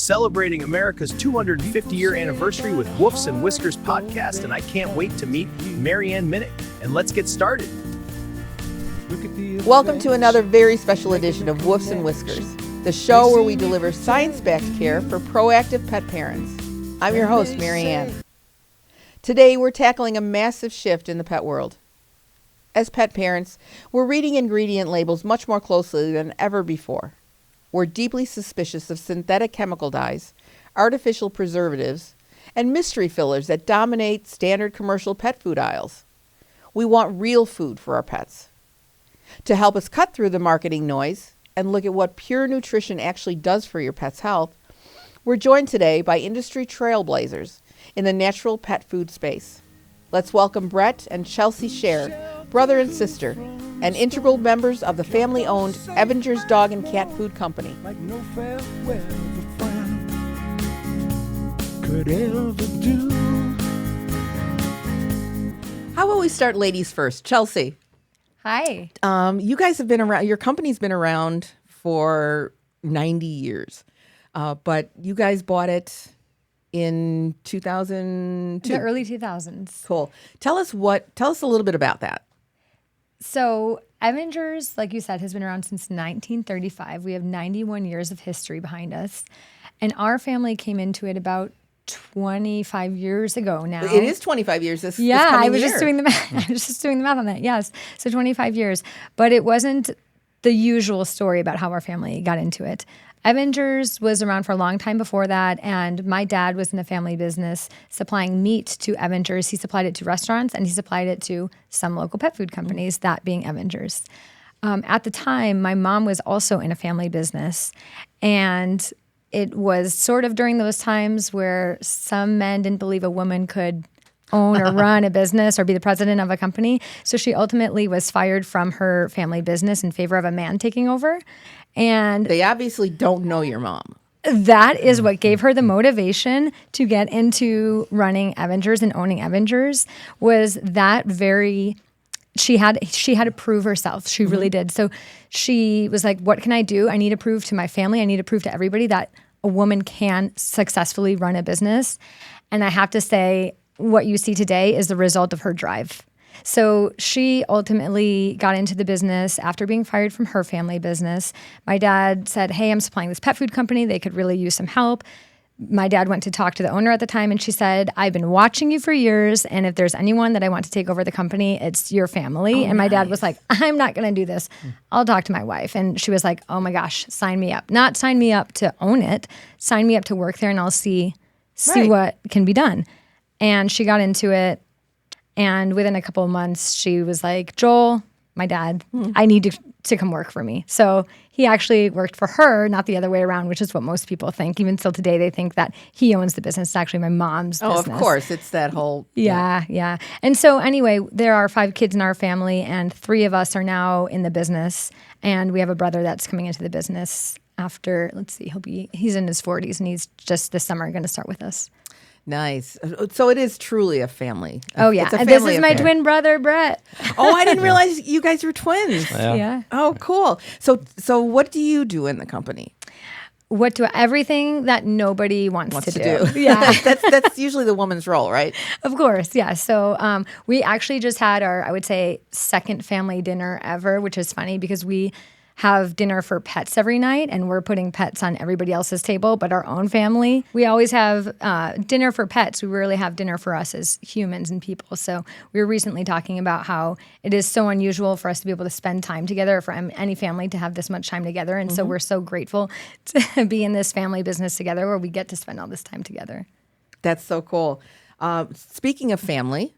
celebrating America's 250-year anniversary with Woofs and Whiskers Podcast, and I can't wait to meet Maryanne Minnick. And let's get started. Welcome to another very special edition of Woofs and Whiskers, the show where we deliver science-backed care for proactive pet parents. I'm your host, Maryanne. Today, we're tackling a massive shift in the pet world. As pet parents, we're reading ingredient labels much more closely than ever before. We're deeply suspicious of synthetic chemical dyes, artificial preservatives, and mystery fillers that dominate standard commercial pet food aisles. We want real food for our pets. To help us cut through the marketing noise and look at what pure nutrition actually does for your pet's health, we're joined today by industry trailblazers in the natural pet food space. Let's welcome Brett and Chelsea Sher, brother and sister, and integral members of the family-owned Evanger's Dog and Cat Food Company. Like no farewell a friend could ever do. How about we start ladies first? Chelsea. Hi. You guys have been around, your company's been around for 90 years, but you guys bought it in 2002. The early 2000s. Cool. Tell us a little bit about that. So Evanger's, like you said, has been around since 1935. We have 91 years of history behind us. And our family came into it about 25 years ago now. It is 25 years this Yeah, coming I was year. just doing the math. I was just doing the math on that. Yes. So 25 years. But it wasn't the usual story about how our family got into it. Evanger's was around for a long time before that, and my dad was in the family business supplying meat to Evanger's. He supplied it to restaurants, and he supplied it to some local pet food companies, that being Evanger's. At the time, my mom was also in a family business, and it was sort of during those times where some men didn't believe a woman could own or run a business or be the president of a company. So she ultimately was fired from her family business in favor of a man taking over. And they obviously don't know your mom. That is what gave her the motivation to get into running Evanger's and owning Evanger's, was that very, she had to prove herself. She really did. So she was like, what can I do? I need to prove to my family, I need to prove to everybody that a woman can successfully run a business. And I have to say, what you see today is the result of her drive. So she ultimately got into the business after being fired from her family business. My dad said, hey, I'm supplying this pet food company. They could really use some help. My dad went to talk to the owner at the time, and she said, I've been watching you for years, and if there's anyone that I want to take over the company, it's your family. And my dad was like, I'm not going to do this. I'll talk to my wife. And she was like, oh my gosh, sign me up. Not sign me up to own it. Sign me up to work there, and I'll see what can be done. And she got into it. And within a couple of months, she was like, Joel, my dad, I need to come work for me. So he actually worked for her, not the other way around, which is what most people think. Even still today, they think that he owns the business. It's actually my mom's business. Oh, of course. It's that whole... Yeah. And so anyway, there are 5 kids in our family, and 3 of us are now in the business. And we have a brother that's coming into the business after, he's in his 40s, and he's just this summer going to start with us. Nice. So it is truly a family. Oh, yeah. And this is my twin brother, Brett. Oh, I didn't realize you guys were twins. Yeah. Oh, cool. So what do you do in the company? Everything that nobody wants to do. Yeah. That's usually the woman's role, right? Of course, yeah. So we actually just had our, I would say, second family dinner ever, which is funny because we have dinner for pets every night, and we're putting pets on everybody else's table but our own family. We always have dinner for pets. We rarely have dinner for us as humans and people. So we were recently talking about how it is so unusual for us to be able to spend time together, for any family to have this much time together. And so we're so grateful to be in this family business together where we get to spend all this time together. That's so cool. Speaking of family,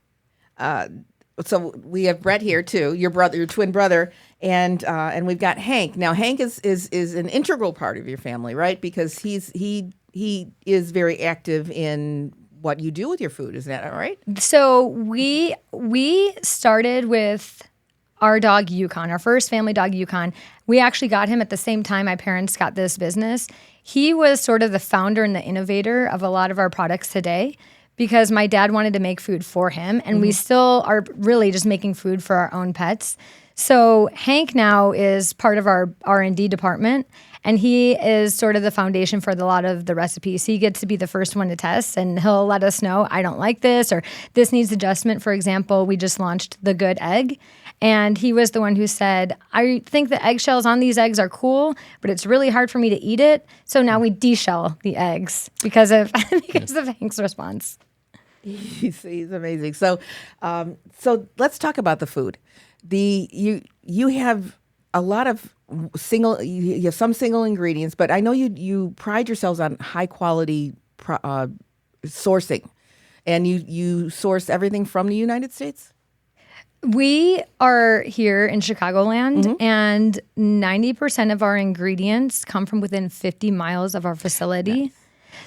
so we have Brett here too, your twin brother, and we've got Hank. Now Hank is an integral part of your family, right? Because he is very active in what you do with your food. Is that all right? So we started with our dog Yukon, our first family dog Yukon. We actually got him at the same time my parents got this business. He was sort of the founder and the innovator of a lot of our products today, because my dad wanted to make food for him, and we still are really just making food for our own pets. So Hank now is part of our R&D department, and he is sort of the foundation for a lot of the recipes. He gets to be the first one to test, and he'll let us know, I don't like this, or this needs adjustment. For example, we just launched the Good Egg, and he was the one who said, I think the eggshells on these eggs are cool, but it's really hard for me to eat it. So now we deshell the eggs because of Hank's response. He's amazing. So let's talk about the food. You have a lot of you have some single ingredients, but I know you pride yourselves on high quality sourcing, and you source everything from the United States. We are here in Chicagoland, and 90% of our ingredients come from within 50 miles of our facility. Nice.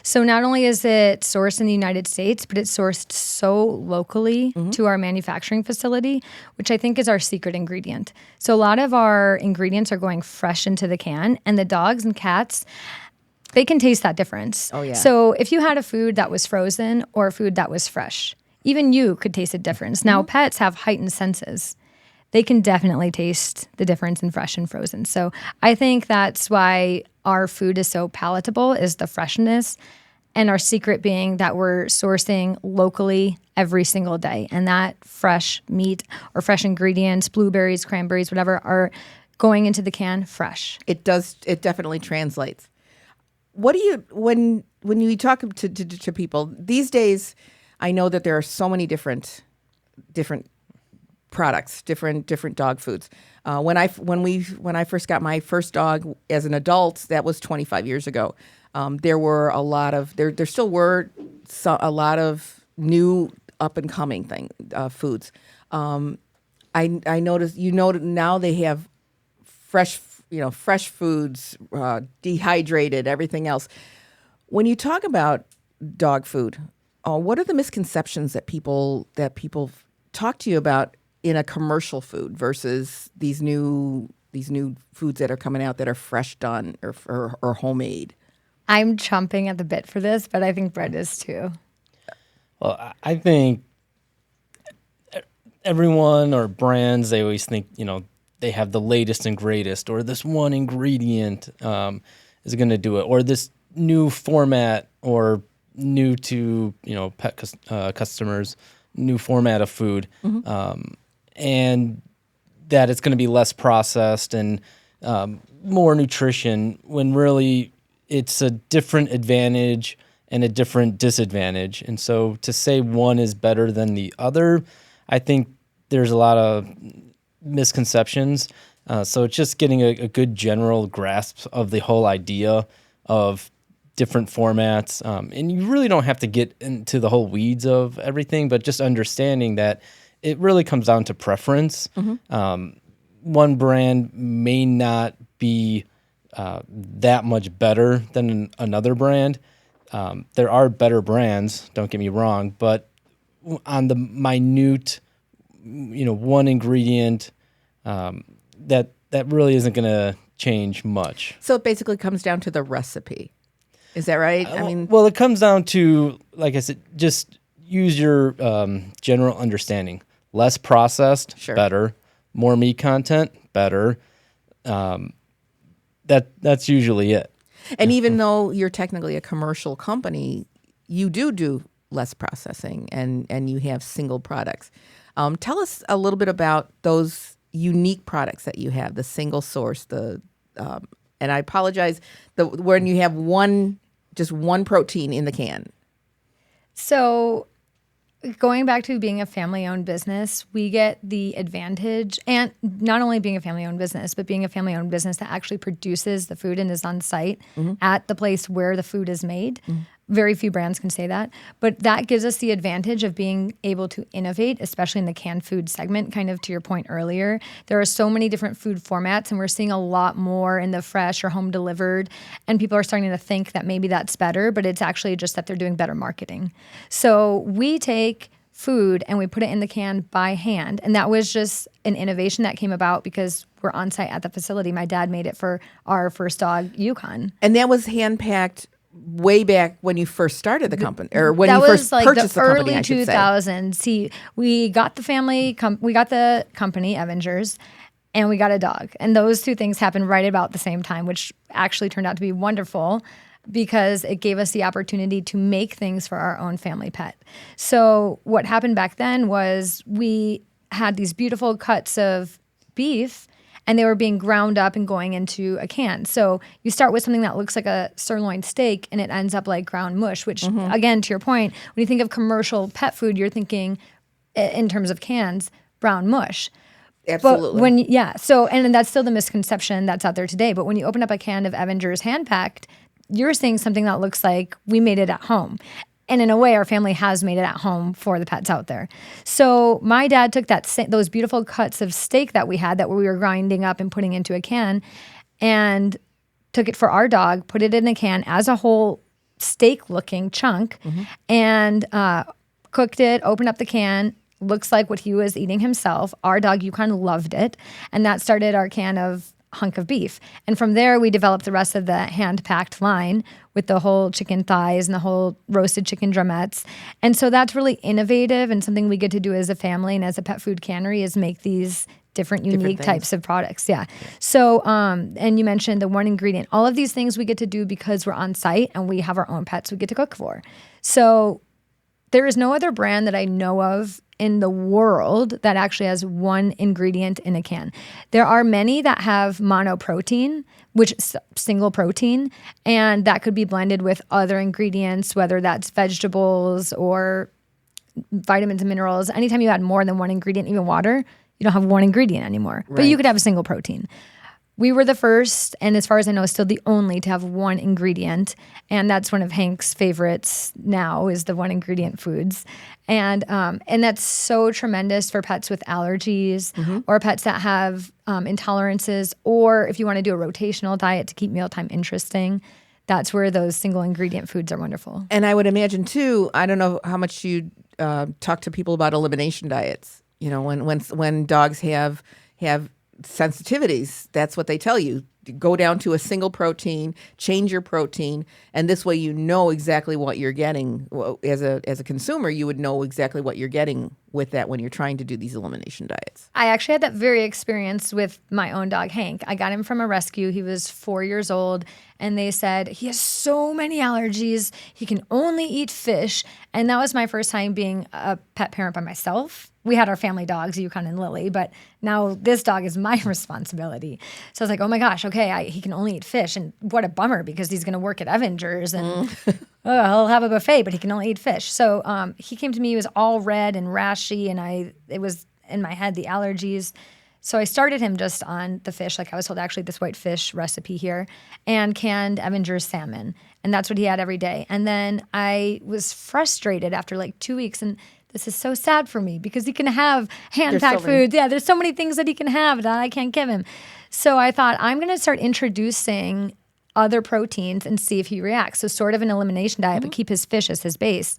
So not only is it sourced in the United States, but it's sourced so locally to our manufacturing facility, which I think is our secret ingredient. So a lot of our ingredients are going fresh into the can, and the dogs and cats, they can taste that difference. Oh, yeah. So if you had a food that was frozen or a food that was fresh, even you could taste a difference. Now, pets have heightened senses. They can definitely taste the difference in fresh and frozen. So I think that's why our food is so palatable, is the freshness, and our secret being that we're sourcing locally every single day. And that fresh meat or fresh ingredients, blueberries, cranberries, whatever, are going into the can fresh. It does. It definitely translates. What do you, when you talk to people these days, I know that there are so many different products, different dog foods. When I first got my first dog as an adult, that was 25 years ago. There were a lot of there still were a lot of new up and coming foods. I noticed now they have fresh foods, dehydrated, everything else. When you talk about dog food, what are the misconceptions that people talk to you about in a commercial food versus these new foods that are coming out that are fresh done or homemade? I'm chomping at the bit for this, but I think Brett is too. Well, I think everyone or brands, they always think, they have the latest and greatest, or this one ingredient is going to do it, or this new format, or new to pet customers, new format of food, and that it's going to be less processed and more nutrition, when really it's a different advantage and a different disadvantage. And so to say one is better than the other, I think there's a lot of misconceptions. So it's just getting a good general grasp of the whole idea of different formats. And you really don't have to get into the whole weeds of everything, but just understanding that it really comes down to preference. One brand may not be that much better than another brand. There are better brands, don't get me wrong, but on the minute, one ingredient, that really isn't going to change much. So it basically comes down to the recipe. Is that right? Well, it comes down to, like I said, just use your general understanding. Less processed, sure. Better. More meat content, better. That's usually it. And even though you're technically a commercial company, you do less processing and you have single products. Tell us a little bit about those unique products that you have, the single source, and I apologize, when you have just one protein in the can. So going back to being a family-owned business, we get the advantage, and not only being a family-owned business, but being a family-owned business that actually produces the food and is on site at the place where the food is made. Very few brands can say that, but that gives us the advantage of being able to innovate, especially in the canned food segment, kind of to your point earlier. There are so many different food formats, and we're seeing a lot more in the fresh or home delivered, and people are starting to think that maybe that's better, but it's actually just that they're doing better marketing. So we take food and we put it in the can by hand, and that was just an innovation that came about because we're on site at the facility. My dad made it for our first dog, Yukon. And that was hand-packed way back when you first started the company, or when you first like purchased the company, early 2000s. We got the company Evangers, and we got a dog. And those two things happened right about the same time, which actually turned out to be wonderful because it gave us the opportunity to make things for our own family pet. So what happened back then was we had these beautiful cuts of beef, and they were being ground up and going into a can. So you start with something that looks like a sirloin steak, and it ends up like ground mush, which, again, to your point, when you think of commercial pet food, you're thinking in terms of cans, brown mush. Absolutely. But and that's still the misconception that's out there today. But when you open up a can of Evanger's hand-packed, you're seeing something that looks like we made it at home. And in a way, our family has made it at home for the pets out there. So my dad took those beautiful cuts of steak that we had that we were grinding up and putting into a can and took it for our dog, put it in a can as a whole steak-looking chunk, and cooked it, opened up the can. Looks like what he was eating himself. Our dog Yukon loved it. And that started our can of hunk of beef. And from there, we developed the rest of the hand-packed line with the whole chicken thighs and the whole roasted chicken drumettes. And so that's really innovative and something we get to do as a family and as a pet food cannery is make these different unique types of products. Yeah. So, and you mentioned the one ingredient. All of these things we get to do because we're on site and we have our own pets we get to cook for. So there is no other brand that I know of in the world that actually has one ingredient in a can. There are many that have monoprotein, which is single protein, and that could be blended with other ingredients, whether that's vegetables or vitamins and minerals. Anytime you add more than one ingredient, even water, you don't have one ingredient anymore. Right. But you could have a single protein. We were the first, and as far as I know, still the only to have one ingredient. And that's one of Hank's favorites now is the one ingredient foods. And that's so tremendous for pets with allergies or pets that have intolerances, or if you want to do a rotational diet to keep mealtime interesting. That's where those single ingredient foods are wonderful. And I would imagine too, I don't know how much you talk to people about elimination diets. You know, when dogs have sensitivities, that's what they tell you. Go down to a single protein, change your protein, and this way you know exactly what you're getting. Well, as a consumer, you would know exactly what you're getting with that when you're trying to do these elimination diets. I actually had that very experience with my own dog, Hank. I got him from a rescue. He was 4 years old, and they said, he has so many allergies. He can only eat fish. And that was my first time being a pet parent by myself. We had our family dogs, Yukon and Lily, but now this dog is my responsibility. So I was like, oh my gosh, okay, he can only eat fish. And what a bummer, because he's going to work at Evanger's and he'll have a buffet, but he can only eat fish. So he came to me, he was all red and rashy, and it was in my head, the allergies. So I started him just on the fish, like I was told, actually this white fish recipe here, and canned Evanger's salmon. And that's what he had every day. And then I was frustrated after like 2 weeks, and this is so sad for me because he can have hand-packed foods. Yeah, there's so many things that he can have that I can't give him. So I thought, I'm going to start introducing other proteins and see if he reacts. So sort of an elimination diet, but keep his fish as his base.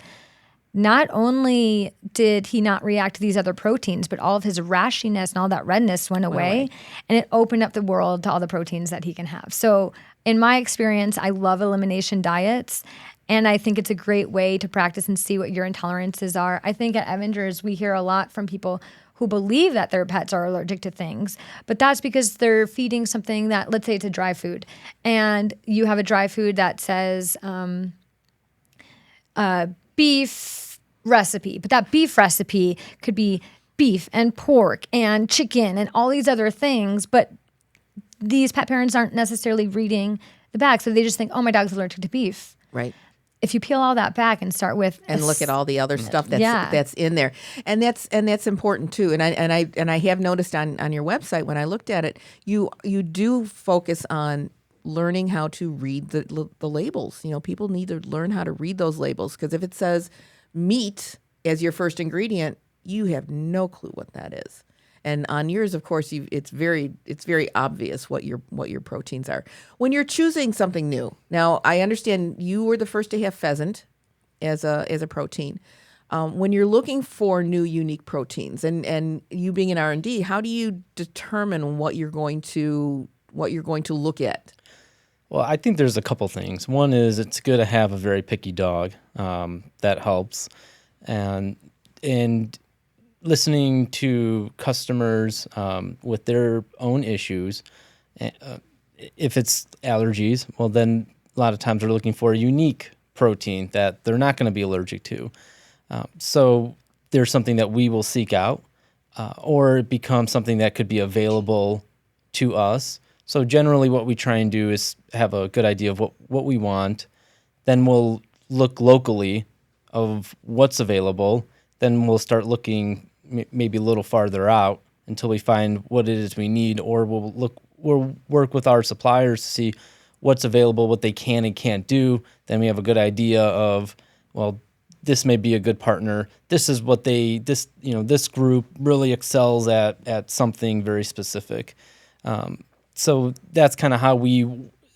Not only did he not react to these other proteins, but all of his rashiness and all that redness went away. And it opened up the world to all the proteins that he can have. So in my experience, I love elimination diets. And I think it's a great way to practice and see what your intolerances are. I think at Evanger's, we hear a lot from people who believe that their pets are allergic to things, but that's because they're feeding something that, let's say it's a dry food, and you have a dry food that says beef recipe, but that beef recipe could be beef and pork and chicken and all these other things, but these pet parents aren't necessarily reading the back, so they just think, oh, my dog's allergic to beef. Right. If you peel all that back and start with and look at all the other stuff that's in there, and that's important too. And I have noticed on your website when I looked at it, you do focus on learning how to read the labels. You know, people need to learn how to read those labels, because if it says meat as your first ingredient, you have no clue what that is. And on yours, of course, it's very obvious what your proteins are. When you're choosing something new, now I understand you were the first to have pheasant as a protein. When you're looking for new, unique proteins, and you being in R&D, how do you determine what you're going to look at? Well, I think there's a couple things. One is it's good to have a very picky dog. That helps, and listening to customers with their own issues. If it's allergies, well, then a lot of times they're looking for a unique protein that they're not going to be allergic to. So there's something that we will seek out, or it becomes something that could be available to us. So generally what we try and do is have a good idea of what we want. Then we'll look locally of what's available. Then we'll start looking maybe a little farther out until we find what it is we need, or we'll work with our suppliers to see what's available, what they can and can't do. Then we have a good idea of, well, this may be a good partner. This is what this group really excels at something very specific. So that's kind of how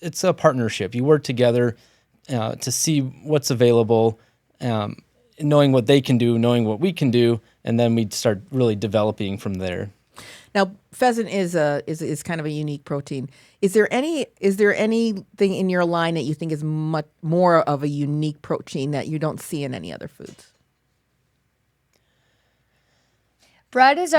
it's a partnership. You work together to see what's available, knowing what they can do, knowing what we can do, and then we start really developing from there. Now, pheasant is kind of a unique protein. Is there anything in your line that you think is much more of a unique protein that you don't see in any other foods? Brett is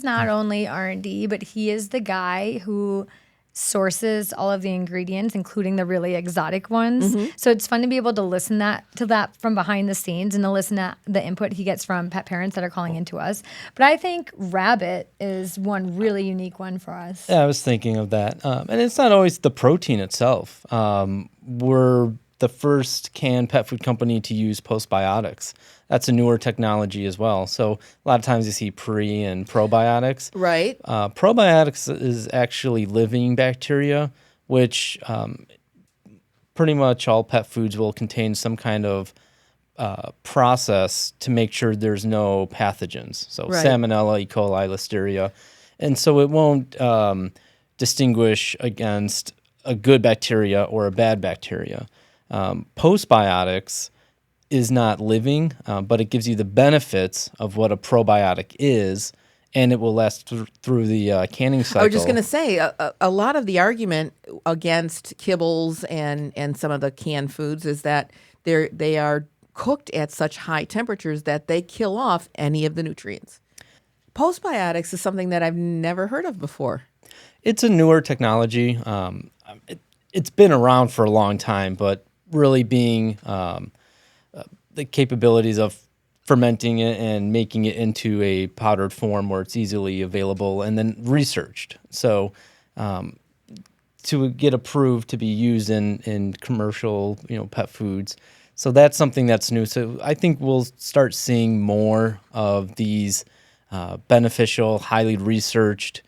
not only R&D, but he is the guy who sources all of the ingredients, including the really exotic ones. Mm-hmm. So it's fun to be able to listen to that from behind the scenes and to listen to the input he gets from pet parents that are calling into us. But I think rabbit is one really unique one for us. Yeah, I was thinking of that. And it's not always the protein itself. We're the first canned pet food company to use postbiotics. That's a newer technology as well. So a lot of times you see pre and probiotics. Right. Probiotics is actually living bacteria, which pretty much all pet foods will contain some kind of process to make sure there's no pathogens. So right. Salmonella, E. coli, Listeria. And so it won't distinguish against a good bacteria or a bad bacteria. Postbiotics is not living, but it gives you the benefits of what a probiotic is, and it will last through the canning cycle. I was just going to say, a lot of the argument against kibbles and some of the canned foods is that they are cooked at such high temperatures that they kill off any of the nutrients. Postbiotics is something that I've never heard of before. It's a newer technology. It's been around for a long time, but really being the capabilities of fermenting it and making it into a powdered form where it's easily available and then researched. So to get approved to be used in commercial, pet foods. So that's something that's new. So I think we'll start seeing more of these beneficial, highly researched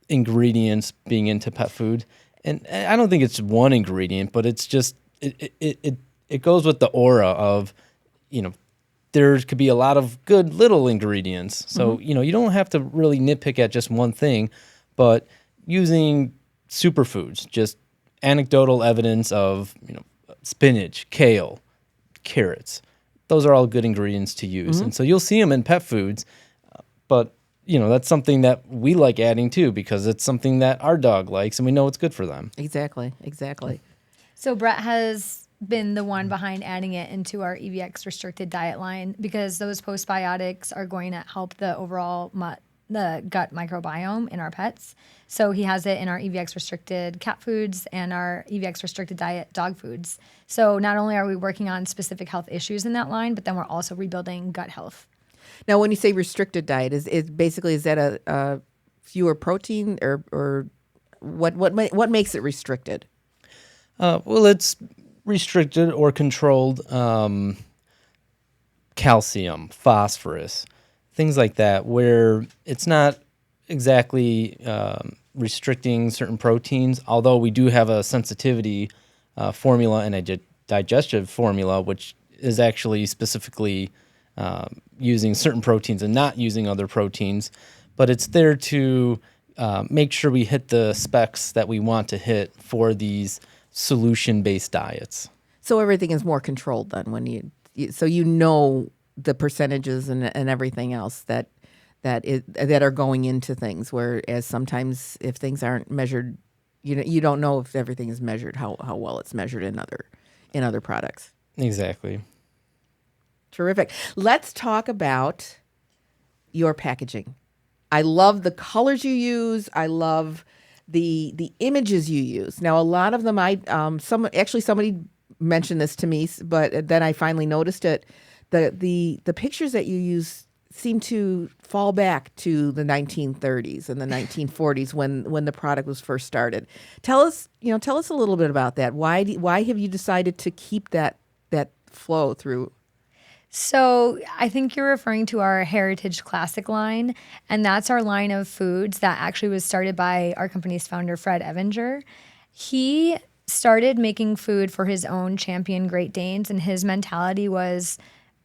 ingredients being into pet food. And I don't think it's one ingredient, but it's just it goes with the aura of, there could be a lot of good little ingredients. So, mm-hmm. You don't have to really nitpick at just one thing, but using superfoods, just anecdotal evidence of, spinach, kale, carrots. Those are all good ingredients to use. Mm-hmm. And so you'll see them in pet foods, but that's something that we like adding too, because it's something that our dog likes and we know it's good for them. Exactly. So Brett has been the one behind adding it into our EVX restricted diet line because those postbiotics are going to help the overall the gut microbiome in our pets. So he has it in our EVX restricted cat foods and our EVX restricted diet dog foods. So not only are we working on specific health issues in that line, but then we're also rebuilding gut health. Now, when you say restricted diet, is that a fewer protein or what makes it restricted? Well, it's restricted or controlled calcium, phosphorus, things like that, where it's not exactly restricting certain proteins, although we do have a sensitivity formula and a digestive formula, which is actually specifically using certain proteins and not using other proteins, but it's there to make sure we hit the specs that we want to hit for these solution-based diets. So everything is more controlled then when so the percentages and everything else that are going into things. Whereas sometimes if things aren't measured, you don't know if everything is measured how well it's measured in other products. Exactly. Terrific. Let's talk about your packaging. I love the colors you use. I love the images you use. Now, a lot of them, somebody mentioned this to me, but then I finally noticed it. The pictures that you use seem to fall back to the 1930s and the 1940s when the product was first started. Tell us a little bit about that. Why have you decided to keep that flow through? So I think you're referring to our Heritage Classic line, and that's our line of foods that actually was started by our company's founder, Fred Evanger. He started making food for his own champion Great Danes, and his mentality was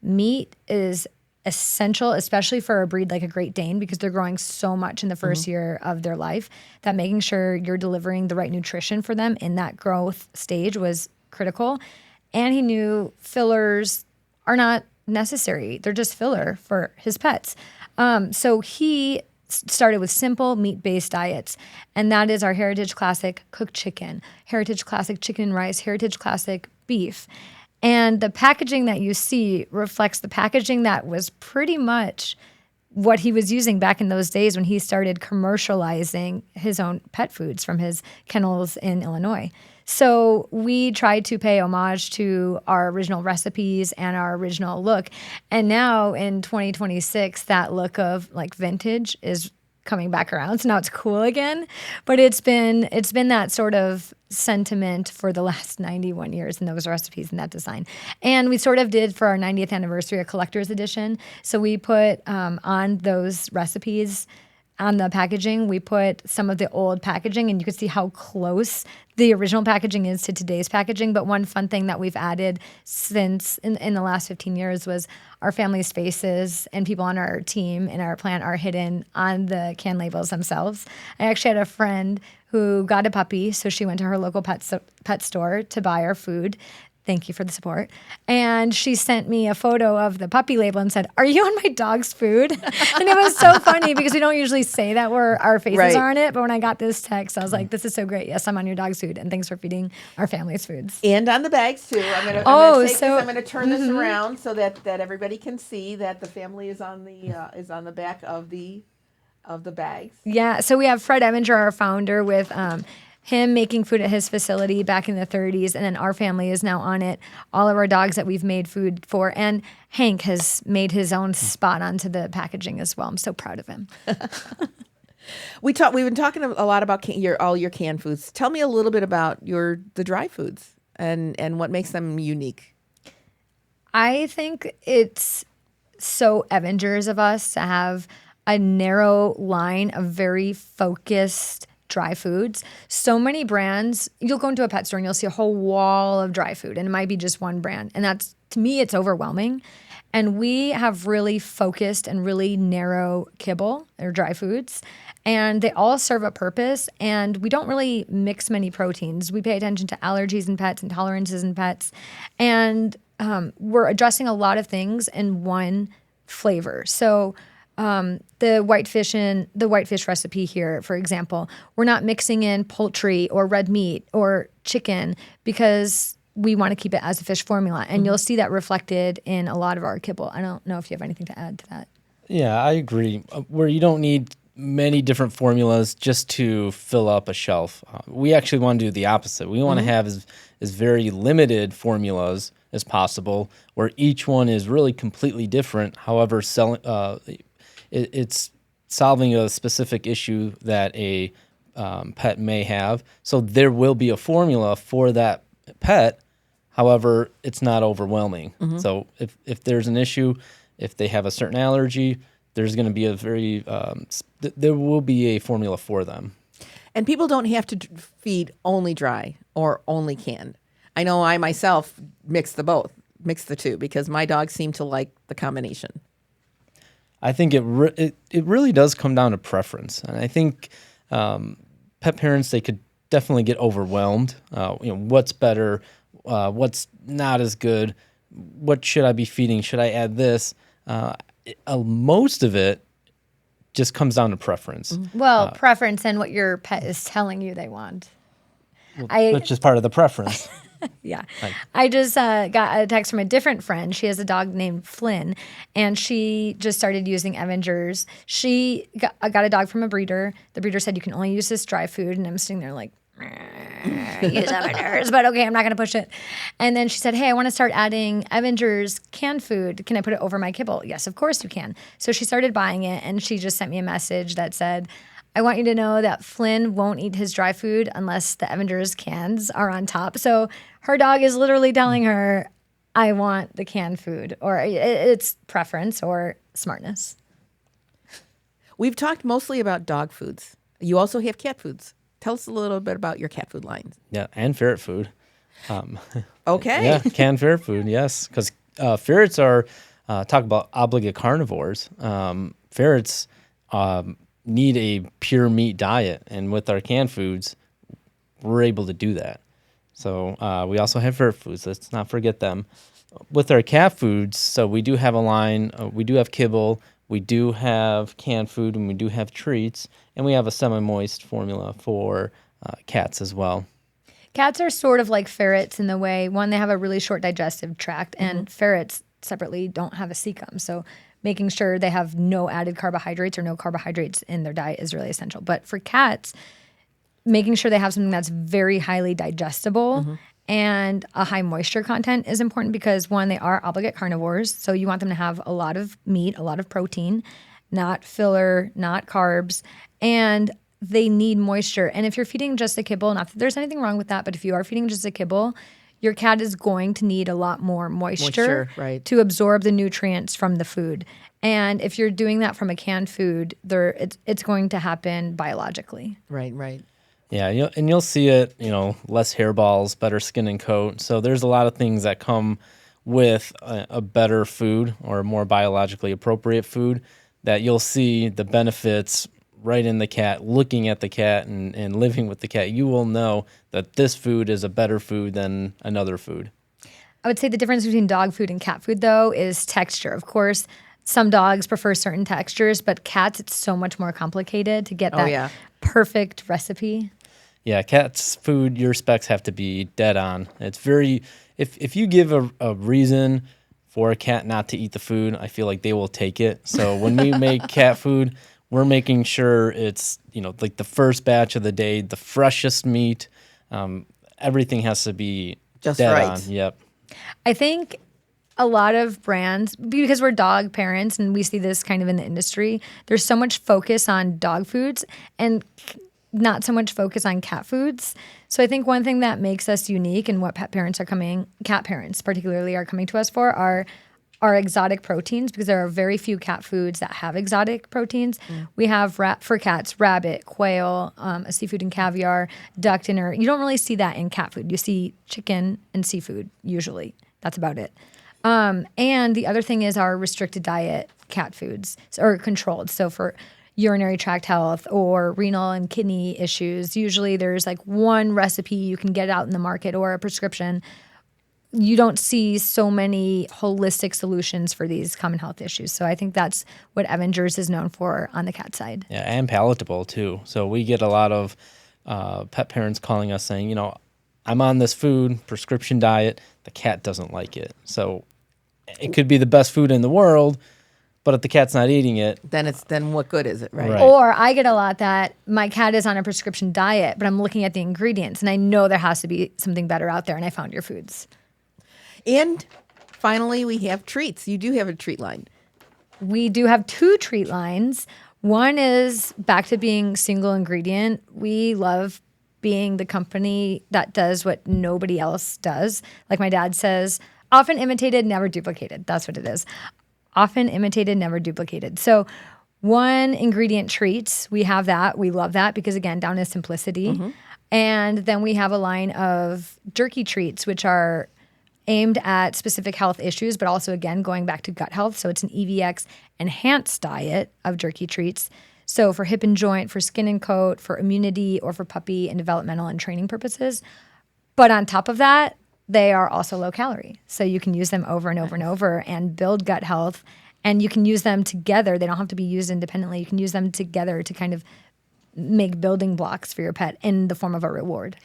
meat is essential, especially for a breed like a Great Dane, because they're growing so much in the first year of their life, that making sure you're delivering the right nutrition for them in that growth stage was critical. And he knew fillers are not necessary. They're just filler for his pets. So he started with simple meat-based diets, and that is our Heritage Classic cooked chicken, Heritage Classic chicken and rice, Heritage Classic beef. And the packaging that you see reflects the packaging that was pretty much what he was using back in those days when he started commercializing his own pet foods from his kennels in Illinois. So we tried to pay homage to our original recipes and our original look. And now in 2026, that look of like vintage is coming back around. So now it's cool again. But it's been that sort of sentiment for the last 91 years in those recipes and that design. And we sort of did for our 90th anniversary a collector's edition. So we put on those recipes, on the packaging, we put some of the old packaging, and you can see how close the original packaging is to today's packaging. But one fun thing that we've added since in the last 15 years was our family's faces, and people on our team in our plant are hidden on the can labels themselves. I actually had a friend who got a puppy, so she went to her local pet store to buy our food. Thank you for the support. And she sent me a photo of the puppy label and said, "Are you on my dog's food?" And it was so funny because we don't usually say that where our faces are on it. But when I got this text, I was like, this is so great. Yes, I'm on your dog's food. And thanks for feeding our family's foods. And on the bags too. I'm going to turn this around so that everybody can see that the family is on the back of the bags. Yeah. So we have Fred Evanger, our founder, with him making food at his facility back in the 30s, and then our family is now on it. All of our dogs that we've made food for, and Hank has made his own spot onto the packaging as well. I'm so proud of him. We've been talking a lot about all your canned foods. Tell me a little bit about the dry foods and what makes them unique. I think it's so Evangers of us to have a narrow line of very focused dry foods. So many brands, you'll go into a pet store and you'll see a whole wall of dry food, and it might be just one brand. And that's, to me, it's overwhelming. And we have really focused and really narrow kibble or dry foods, and they all serve a purpose. And we don't really mix many proteins. We pay attention to allergies in pets, intolerances in pets, and we're addressing a lot of things in one flavor. So the whitefish recipe here, for example, we're not mixing in poultry or red meat or chicken because we want to keep it as a fish formula. And you'll see that reflected in a lot of our kibble. I don't know if you have anything to add to that. Yeah, I agree. Where you don't need many different formulas just to fill up a shelf. We actually want to do the opposite. We want to have as very limited formulas as possible, where each one is really completely different. However, it's solving a specific issue that a pet may have. So there will be a formula for that pet. However, it's not overwhelming. So if there's an issue, if they have a certain allergy, there's going to be there will be a formula for them. And people don't have to feed only dry or only canned. I know I myself mix the two, because my dogs seem to like the combination. I think it really does come down to preference, and I think pet parents, they could definitely get overwhelmed. What's better, what's not as good, what should I be feeding? Should I add this? Most of it just comes down to preference. Well, preference and what your pet is telling you they want. That's just part of the preference. Yeah. I just got a text from a different friend. She has a dog named Flynn, and she just started using Evangers. She got a dog from a breeder. The breeder said you can only use this dry food, and I'm sitting there like, use Evangers, but okay, I'm not going to push it. And then she said, hey, I want to start adding Evangers canned food. Can I put it over my kibble? Yes, of course you can. So she started buying it, and she just sent me a message that said, I want you to know that Flynn won't eat his dry food unless the Evangers cans are on top. So her dog is literally telling her, I want the canned food, or it's preference or smartness. We've talked mostly about dog foods. You also have cat foods. Tell us a little bit about your cat food lines. Yeah, and ferret food. Okay. Yeah, canned ferret food, yes. Because ferrets are, talk about obligate carnivores. Ferrets need a pure meat diet, and with our canned foods, we're able to do that. So we also have ferret foods. Let's not forget them. With our cat foods, so we do have a line. We do have kibble. We do have canned food, and we do have treats, and we have a semi-moist formula for cats as well. Cats are sort of like ferrets in the way, one, they have a really short digestive tract, and ferrets separately don't have a cecum. So making sure they have no added carbohydrates or no carbohydrates in their diet is really essential. But for cats, making sure they have something that's very highly digestible and a high moisture content is important because, one, they are obligate carnivores. So you want them to have a lot of meat, a lot of protein, not filler, not carbs, and they need moisture. And if you're feeding just a kibble, not that there's anything wrong with that, but if you are feeding just a kibble, your cat is going to need a lot more moisture right, to absorb the nutrients from the food. And if you're doing that from a canned food, it's going to happen biologically. Right, right. Yeah, you'll see it, less hairballs, better skin and coat. So there's a lot of things that come with a better food or a more biologically appropriate food that you'll see the benefits right in the cat, looking at the cat and living with the cat. You will know that this food is a better food than another food. I would say the difference between dog food and cat food, though, is texture. Of course, some dogs prefer certain textures, but cats, it's so much more complicated to get that perfect recipe. Yeah, cats' food, your specs have to be dead on. It's very, if you give a reason for a cat not to eat the food, I feel like they will take it. So when we make cat food, we're making sure it's, like the first batch of the day, the freshest meat. Everything has to be just dead right. on. Yep. I think a lot of brands, because we're dog parents and we see this kind of in the industry, there's so much focus on dog foods and not so much focus on cat foods. So I think one thing that makes us unique and what cat parents particularly are coming to us for are exotic proteins, because there are very few cat foods that have exotic proteins. We have for cats, rabbit, quail, a seafood and caviar, duck dinner. You don't really see that in cat food. You see chicken and seafood usually. That's about it. And the other thing is our restricted diet cat foods, or controlled. So for urinary tract health or renal and kidney issues, usually there's like one recipe you can get out in the market or a prescription. You don't see so many holistic solutions for these common health issues. So I think that's what Evangers is known for on the cat side. Yeah, and palatable too. So we get a lot of pet parents calling us saying, I'm on this food, prescription diet, the cat doesn't like it. So it could be the best food in the world, but if the cat's not eating it, then what good is it, right? Or I get a lot that my cat is on a prescription diet, but I'm looking at the ingredients and I know there has to be something better out there, and I found your foods. And finally, we have treats. You do have a treat line. We do have 2 treat lines. One is back to being single ingredient. We love being the company that does what nobody else does. Like my dad says, often imitated, never duplicated. That's what it is. Often imitated, never duplicated. So 1 ingredient treats, we have that. We love that because, again, down to simplicity. And then we have a line of jerky treats, which are aimed at specific health issues, but also, again, going back to gut health. So it's an EVX enhanced diet of jerky treats. So for hip and joint, for skin and coat, for immunity, or for puppy and developmental and training purposes. But on top of that, they are also low calorie. So you can use them over and over and over and build gut health. And you can use them together. They don't have to be used independently. You can use them together to kind of make building blocks for your pet in the form of a reward.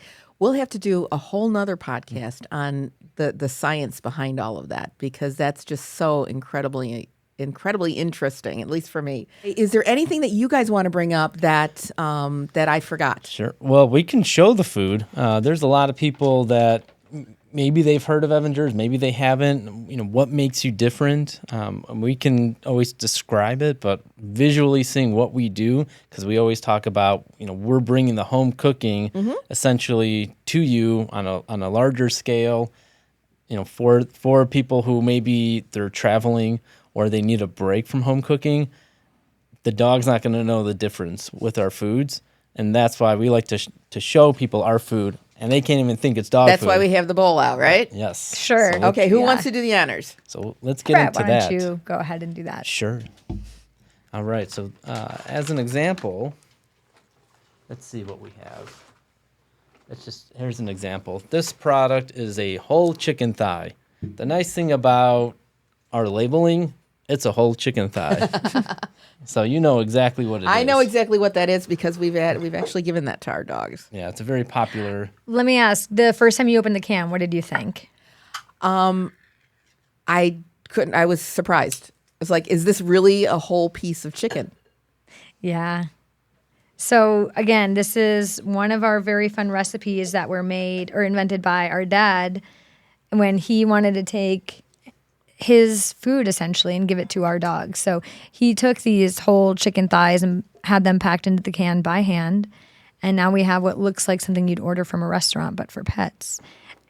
We'll have to do a whole nother podcast on the science behind all of that, because that's just so incredibly interesting, at least for me. Is there anything that you guys want to bring up that that I forgot? Sure. Well, we can show the food. There's a lot of people that maybe they've heard of Evangers, maybe they haven't. What makes you different? We can always describe it, but visually seeing what we do, because we always talk about, we're bringing the home cooking essentially to you on a larger scale. For people who maybe they're traveling or they need a break from home cooking, the dog's not going to know the difference with our foods, and that's why we like to show people our food. And they can't even think it's dog food. That's why we have the bowl out, right? Yes. Sure. So Okay, who wants to do the honors? So let's get Brett, into why that. don't you go ahead and do that? Sure. All right. So as an example, let's see what we have. Here's an example. This product is a whole chicken thigh. The nice thing about our labeling, it's a whole chicken thigh. So you know exactly what it is. I know exactly what that is because we've actually given that to our dogs. Yeah, it's a very popular. Let me ask, the first time you opened the can, what did you think? I was surprised. It's like, is this really a whole piece of chicken? Yeah. So again, this is one of our very fun recipes that were made or invented by our dad when he wanted to take his food essentially and give it to our dogs. So he took these whole chicken thighs and had them packed into the can by hand. And now we have what looks like something you'd order from a restaurant, but for pets.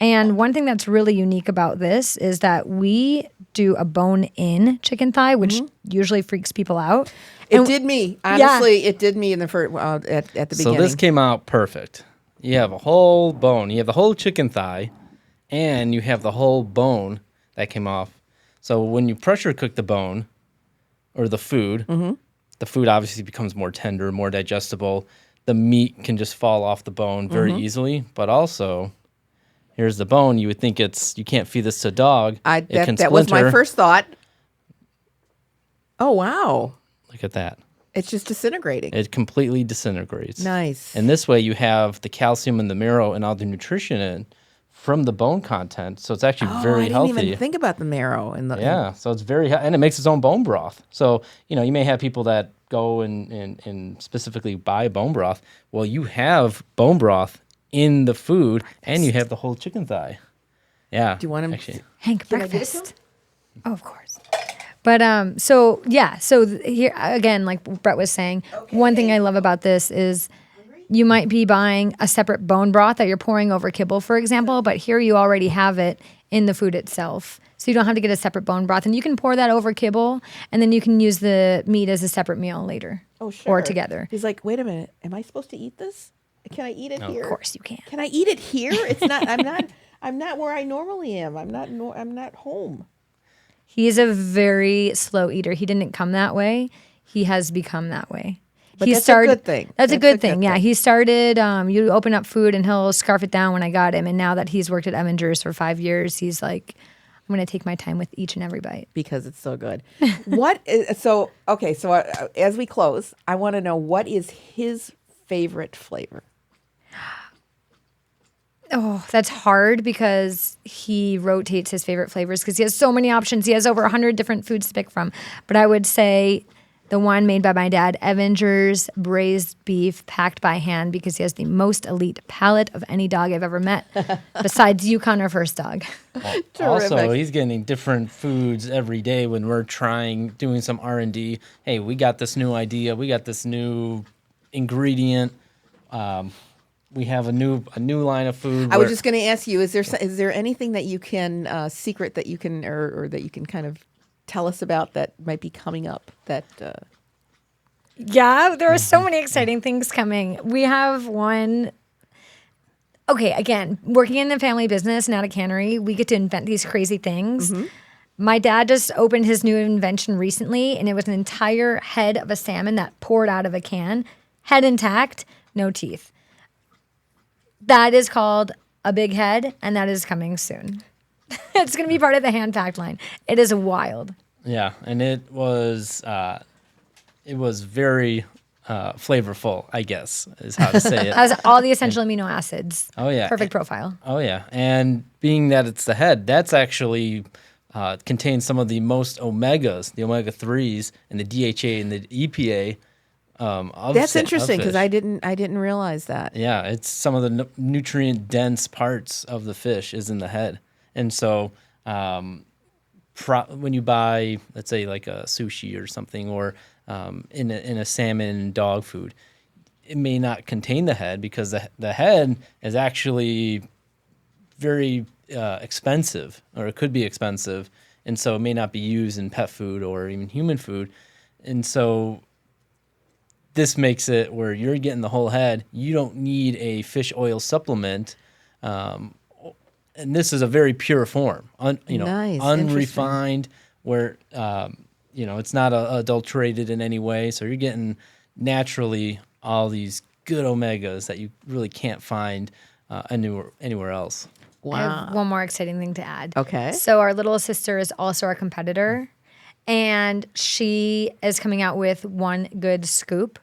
And one thing that's really unique about this is that we do a bone-in chicken thigh, which usually freaks people out. It did me. Honestly, it did me in the first, at the beginning. So this came out perfect. You have a whole bone. You have the whole chicken thigh, and you have the whole bone that came off. So when you pressure cook the bone or the food obviously becomes more tender, more digestible. The meat can just fall off the bone very easily. But also, here's the bone. You would think you can't feed this to a dog. That was my first thought. Oh, wow. Look at that. It's just disintegrating. It completely disintegrates. Nice. And this way you have the calcium and the marrow and all the nutrition in from the bone content. So it's actually very healthy. I didn't even think about the marrow. So it's very and it makes its own bone broth. So, you may have people that go and specifically buy bone broth. Well, you have bone broth in the food, and you have the whole chicken thigh. Yeah. Do you want him? Actually. Hank, Can I give it to breakfast. Oh, of course. But so here again, like Brett was saying, one thing I love about this is you might be buying a separate bone broth that you're pouring over kibble, for example, but here you already have it in the food itself. So you don't have to get a separate bone broth, and you can pour that over kibble, and then you can use the meat as a separate meal later. Oh, sure. Or together. He's like, wait a minute, am I supposed to eat this? Can I eat it here? Of course you can. Can I eat it here? It's not. I'm not where I normally am. I'm not home. He is a very slow eater. He didn't come that way. He has become that way. But that's a good thing. That's a good thing. Yeah, he started. You open up food and he'll scarf it down when I got him. And now that he's worked at Evangers for 5 years, he's like, I'm going to take my time with each and every bite because it's so good. So as we close, I want to know, what is his favorite flavor? Oh, that's hard because he rotates his favorite flavors because he has so many options. He has over 100 different foods to pick from. But I would say the one made by my dad, Evanger's braised beef packed by hand, because he has the most elite palate of any dog I've ever met, besides Yukon, our first dog. Also, he's getting different foods every day when we're doing some R&D. Hey, we got this new idea. We got this new ingredient. We have a new line of food. I was just going to ask you: is there anything that you can secret that you can or that you can kind of tell us about that might be coming up? Yeah, there are so many exciting things coming. We have one. Okay, again, working in the family business, not a cannery, we get to invent these crazy things. My dad just opened his new invention recently, and it was an entire head of a salmon that poured out of a can, head intact, no teeth. That is called a big head, and that is coming soon. It's going to be part of the hand-packed line. It is wild. Yeah, and it was very flavorful, I guess, is how to say it. Has all the essential amino acids. Oh, yeah. Perfect profile. Oh, yeah. And being that it's the head, that's actually contains some of the most omegas, the omega-3s, and the DHA and the EPA of That's sa- of interesting because fish. I didn't realize that. Yeah, it's some of the nutrient-dense parts of the fish is in the head. And so when you buy, let's say, like a sushi or something, or in a salmon dog food, it may not contain the head because the head is actually very expensive, or it could be expensive, and so it may not be used in pet food or even human food. And so this makes it where you're getting the whole head. You don't need a fish oil supplement, and this is a very pure form, Nice, unrefined, where it's not adulterated in any way. So you're getting naturally all these good omegas that you really can't find anywhere else. I have one more exciting thing to add. Okay. So our little sister is also our competitor, and she is coming out with One Good Scoop,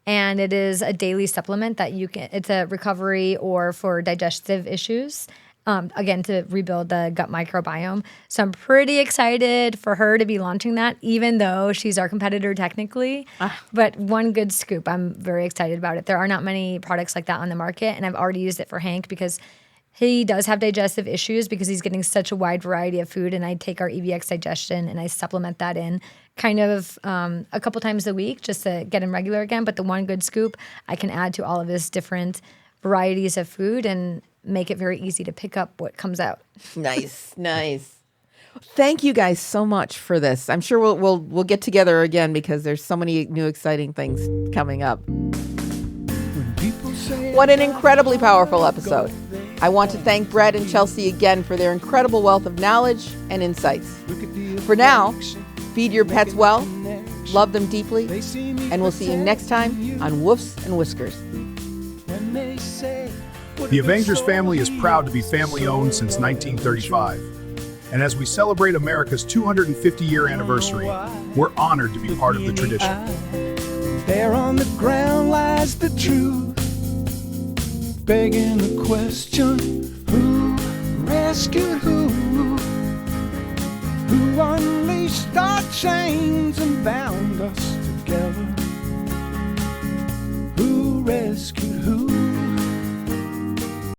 and it is a daily supplement that you can. It's a recovery or for digestive issues. Again, to rebuild the gut microbiome. So I'm pretty excited for her to be launching that, even though she's our competitor technically. But One Good Scoop, I'm very excited about it. There are not many products like that on the market, and I've already used it for Hank because he does have digestive issues because he's getting such a wide variety of food, and I take our EVX digestion and I supplement that in kind of a couple times a week just to get him regular again. But the One Good Scoop, I can add to all of his different varieties of food and make it very easy to pick up what comes out. Nice. Thank you guys so much for this. I'm sure we'll get together again because there's so many new exciting things coming up. What an incredibly powerful episode. I want to thank Brett and Chelsea again for their incredible wealth of knowledge and insights. For now, feed your pets well, love them deeply, and we'll see you next time on Woofs and Whiskers. The Evangers family is proud to be family-owned since 1935. And as we celebrate America's 250-year anniversary, we're honored to be part of the tradition. There on the ground lies the truth, begging the question, who rescued who unleashed our chains and bound